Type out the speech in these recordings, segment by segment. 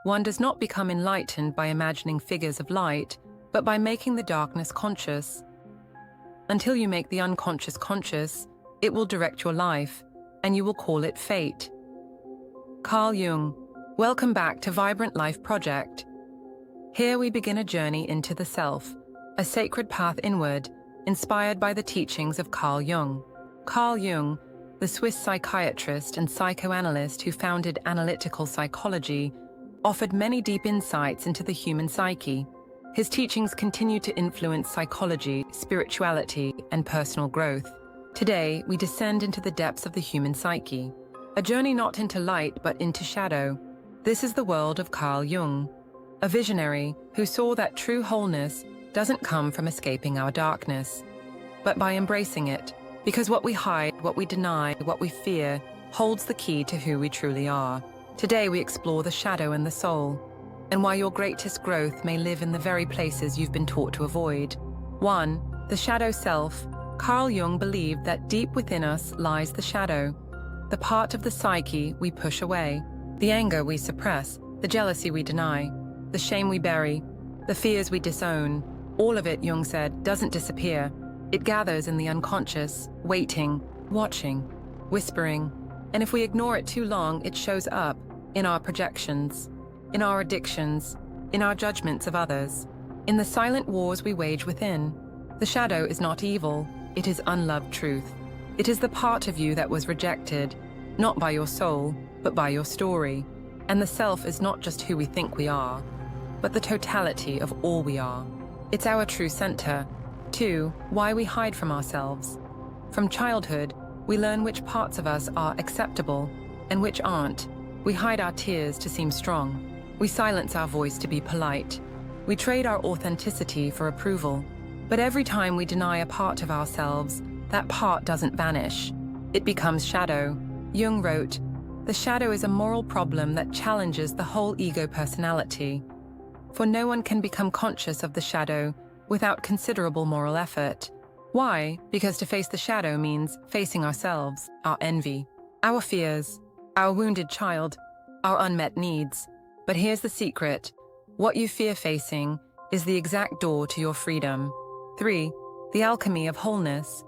One does not become enlightened by imagining figures of light, but by making the darkness conscious. Until you make the unconscious conscious, it will direct your life, and you will call it fate. Carl Jung. Welcome back to Vibrant Life Project. Here we begin a journey into the self, a sacred path inward, inspired by the teachings of Carl Jung. Carl Jung, the Swiss psychiatrist and psychoanalyst who founded analytical psychology, offered many deep insights into the human psyche. His teachings continue to influence psychology, spirituality, and personal growth. Today, we descend into the depths of the human psyche, a journey not into light but into shadow. This is the world of Carl Jung, a visionary who saw that true wholeness doesn't come from escaping our darkness, but by embracing it, because what we hide, what we deny, what we fear, holds the key to who we truly are. Today we explore the shadow and the soul, and why your greatest growth may live in the very places you've been taught to avoid. 1. The shadow self. Carl Jung believed that deep within us lies the shadow, the part of the psyche we push away, the anger we suppress, the jealousy we deny, the shame we bury, the fears we disown. All of it, Jung said, doesn't disappear. It gathers in the unconscious, waiting, watching, whispering, and if we ignore it too long, it shows up in our projections, in our addictions, in our judgments of others, in the silent wars we wage within. The shadow is not evil, it is unloved truth. It is the part of you that was rejected, not by your soul, but by your story. And the self is not just who we think we are, but the totality of all we are. It's our true center. 2. Why we hide from ourselves. From childhood, we learn which parts of us are acceptable and which aren't. We hide our tears to seem strong. We silence our voice to be polite. We trade our authenticity for approval. But every time we deny a part of ourselves, that part doesn't vanish. It becomes shadow. Jung wrote, "The shadow is a moral problem that challenges the whole ego personality. For no one can become conscious of the shadow without considerable moral effort." Why? Because to face the shadow means facing ourselves, our envy, our fears, our wounded child, our unmet needs. But here's the secret. What you fear facing is the exact door to your freedom. 3. The alchemy of wholeness.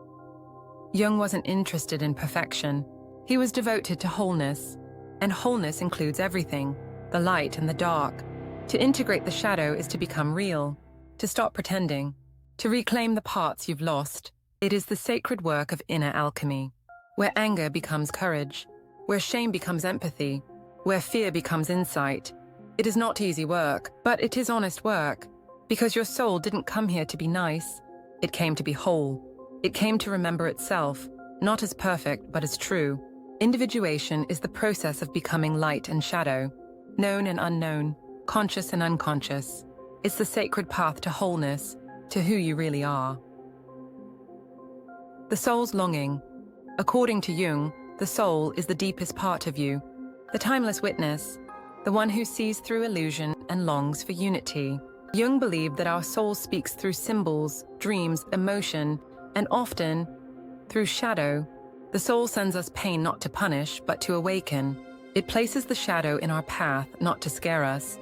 Jung wasn't interested in perfection. He was devoted to wholeness. And wholeness includes everything, the light and the dark. To integrate the shadow is to become real, to stop pretending, to reclaim the parts you've lost. It is the sacred work of inner alchemy, where anger becomes courage, where shame becomes empathy, where fear becomes insight. It is not easy work, but it is honest work, because your soul didn't come here to be nice. It came to be whole. It came to remember itself, not as perfect, but as true. Individuation is the process of becoming light and shadow, known and unknown, conscious and unconscious. It's the sacred path to wholeness, to who you really are. The soul's longing. According to Jung, the soul is the deepest part of you, the timeless witness, the one who sees through illusion and longs for unity. Jung believed that our soul speaks through symbols, dreams, emotion, and often through shadow. The soul sends us pain not to punish, but to awaken. It places the shadow in our path not to scare us,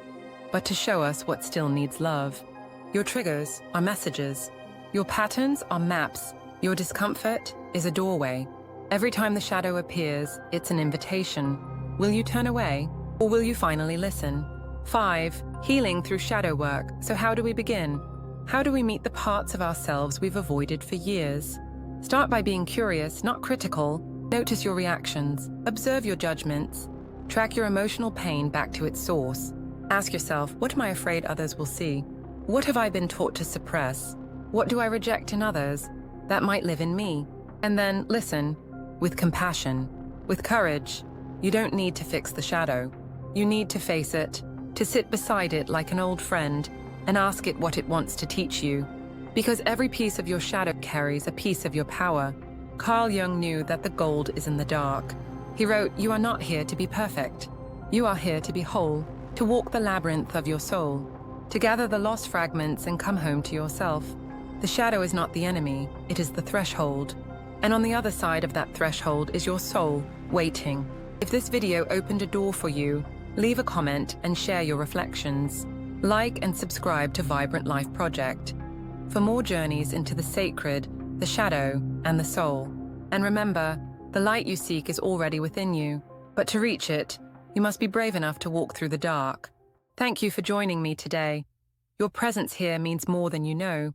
but to show us what still needs love. Your triggers are messages. Your patterns are maps. Your discomfort is a doorway. Every time the shadow appears, it's an invitation. Will you turn away, or will you finally listen? 5. Healing through shadow work. So how do we begin? How do we meet the parts of ourselves we've avoided for years? Start by being curious, not critical. Notice your reactions. Observe your judgments. Track your emotional pain back to its source. Ask yourself, what am I afraid others will see? What have I been taught to suppress? What do I reject in others that might live in me? And then listen, with compassion, with courage. You don't need to fix the shadow. You need to face it, to sit beside it like an old friend and ask it what it wants to teach you. Because every piece of your shadow carries a piece of your power. Carl Jung knew that the gold is in the dark. He wrote, "You are not here to be perfect. You are here to be whole, to walk the labyrinth of your soul, to gather the lost fragments and come home to yourself." The shadow is not the enemy, it is the threshold. And on the other side of that threshold is your soul, waiting. If this video opened a door for you, Leave a comment and share your reflections. Like and subscribe to Vibrant Life Project for more journeys into the sacred, the shadow, and the soul. And remember, the light you seek is already within you, but to reach it, you must be brave enough to walk through the dark. Thank you for joining me today. Your presence here means more than you know.